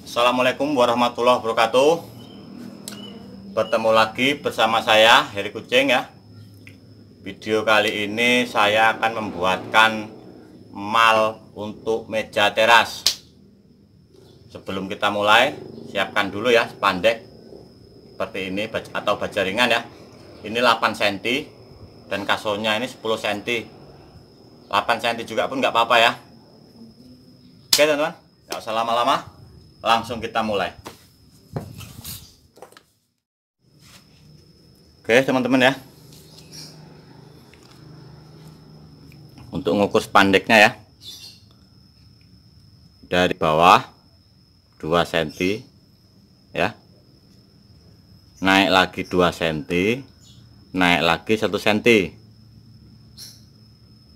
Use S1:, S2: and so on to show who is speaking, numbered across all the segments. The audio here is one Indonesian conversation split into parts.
S1: Assalamualaikum warahmatullahi wabarakatuh. Bertemu lagi bersama saya Heri Kucing ya. Video kali ini saya akan membuatkan mal untuk meja teras. Sebelum kita mulai, siapkan dulu ya spandek seperti ini atau baja ringan ya. Ini 8 cm dan kasurnya ini 10 cm. 8 cm juga pun nggak apa-apa ya. Oke teman-teman, nggak usah lama-lama. Langsung kita mulai. Oke teman-teman ya, untuk mengukur spandeknya ya, dari bawah 2 cm ya, naik lagi 2 cm, naik lagi 1 cm,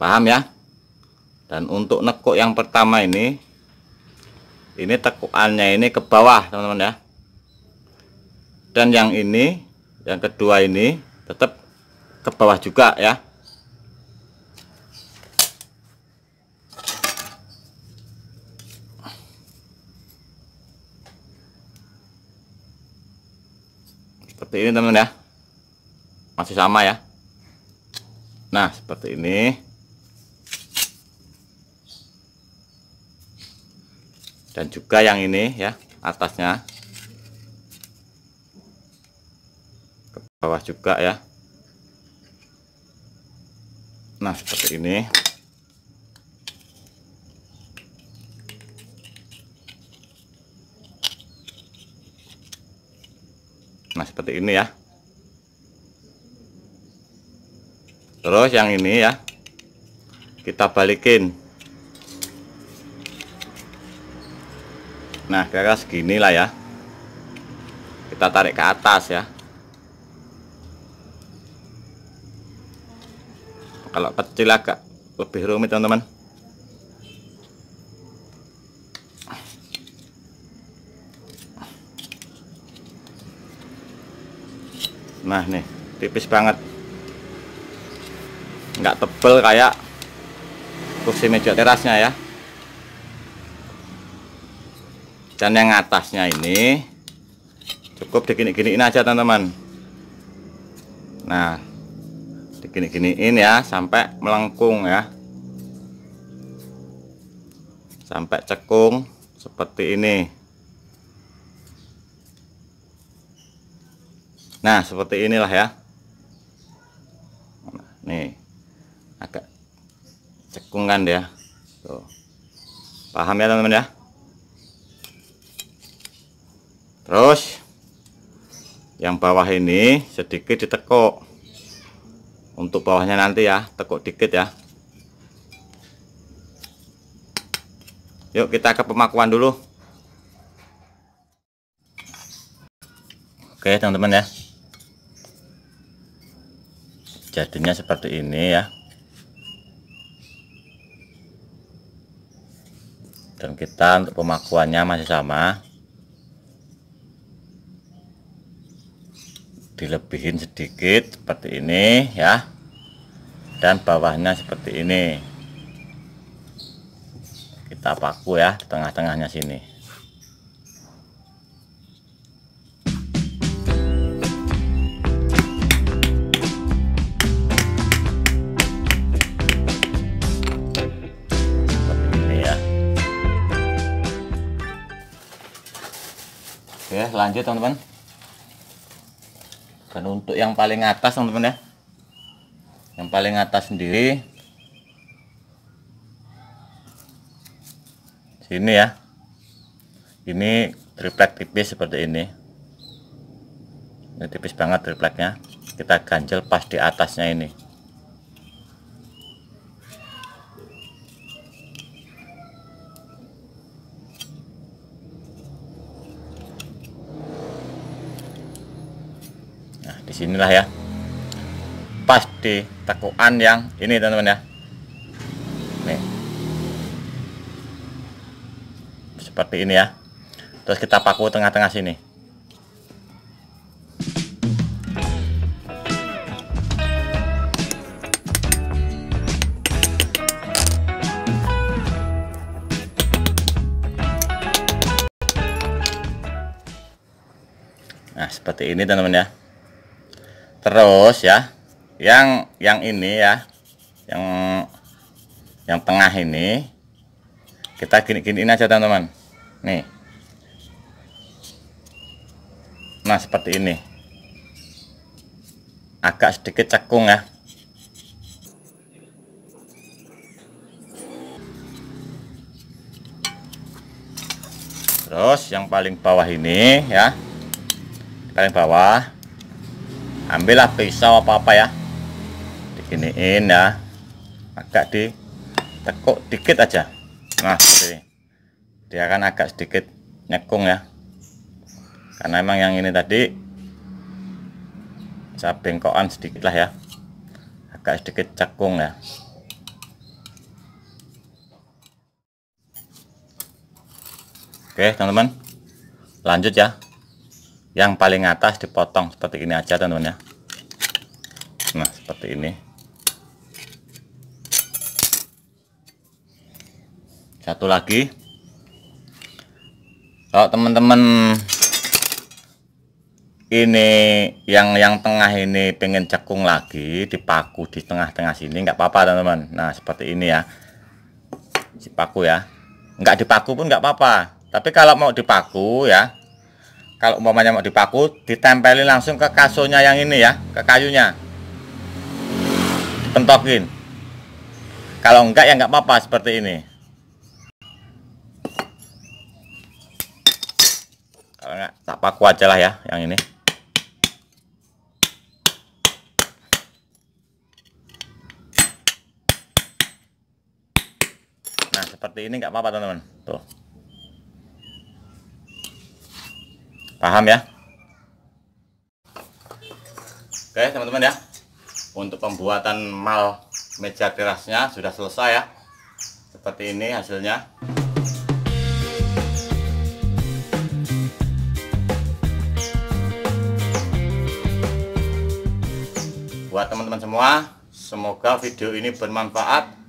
S1: paham ya. Dan untuk nekuk yang pertama ini tekukannya ini ke bawah teman-teman ya, dan yang ini yang kedua ini tetap ke bawah juga ya. Seperti ini teman-teman ya, masih sama ya. Nah seperti ini. Dan juga yang ini ya, atasnya ke bawah juga ya. Nah seperti ini. Nah seperti ini ya. Terus yang ini ya, kita balikin. Nah kira-kira segini lah ya, kita tarik ke atas ya. Kalau kecil agak lebih rumit teman-teman. Nah nih tipis banget, nggak tebel kayak kursi meja terasnya ya. Dan yang atasnya ini cukup digini-giniin aja teman-teman. Nah digini-giniin ya sampai melengkung ya, sampai cekung seperti ini. Nah seperti inilah ya. Nih agak cekung kan ya. Tuh. Paham ya teman-teman ya. Terus yang bawah ini sedikit ditekuk. Untuk bawahnya nanti ya, tekuk dikit ya. Yuk kita ke pemakuan dulu. Oke teman-teman ya, jadinya seperti ini ya. Dan kita untuk pemakuannya masih sama, dilebihin sedikit seperti ini ya, dan bawahnya seperti ini. Kita paku ya di tengah-tengahnya sini. Seperti ini ya. Oke lanjut teman-teman. Dan untuk yang paling atas teman-teman ya, yang paling atas sendiri sini ya, ini triplek tipis seperti ini tipis banget tripleknya. Kita ganjel pas di atasnya ini. Disinilah ya, pas di tekukan yang ini teman-teman ya. Nih seperti ini ya. Terus kita paku tengah-tengah sini. seperti ini teman-teman ya. Terus ya, yang ini ya, yang tengah ini kita gini-giniin aja teman-teman. Nih. Nah, seperti ini. Agak sedikit cekung ya. Terus yang paling bawah ini ya. Paling bawah. Ambillah pisau apa-apa ya. Diginiin ya. Agak ditekuk dikit aja. Nah, seperti ini. Dia akan agak sedikit nyekung ya. Karena emang yang ini tadi saya bengkokan sedikit lah ya, agak sedikit cekung ya. Oke teman-teman, lanjut ya. Yang paling atas dipotong seperti ini aja teman-teman ya. Nah, seperti ini. Satu lagi, kalau teman-teman ini yang tengah ini pengen cekung lagi, dipaku di tengah-tengah sini nggak apa-apa teman-teman. Nah, seperti ini ya, dipaku ya. Nggak dipaku pun nggak apa-apa, tapi kalau mau dipaku ya, kalau umpamanya mau dipaku, ditempelin langsung ke kasonya yang ini ya, ke kayunya, dipentokin. Kalau enggak ya nggak apa-apa, seperti ini. Kalau enggak, tak paku aja lah ya yang ini. Nah, seperti ini nggak apa-apa teman-teman. Tuh. Paham ya? Oke teman-teman ya. Untuk pembuatan mal meja terasnya sudah selesai ya. Seperti ini hasilnya. Buat teman-teman semua, semoga video ini bermanfaat.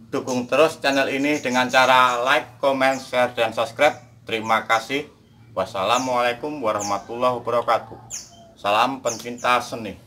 S1: Dukung terus channel ini dengan cara like, comment, share, dan subscribe. Terima kasih. Wassalamualaikum warahmatullahi wabarakatuh. Salam pencinta seni.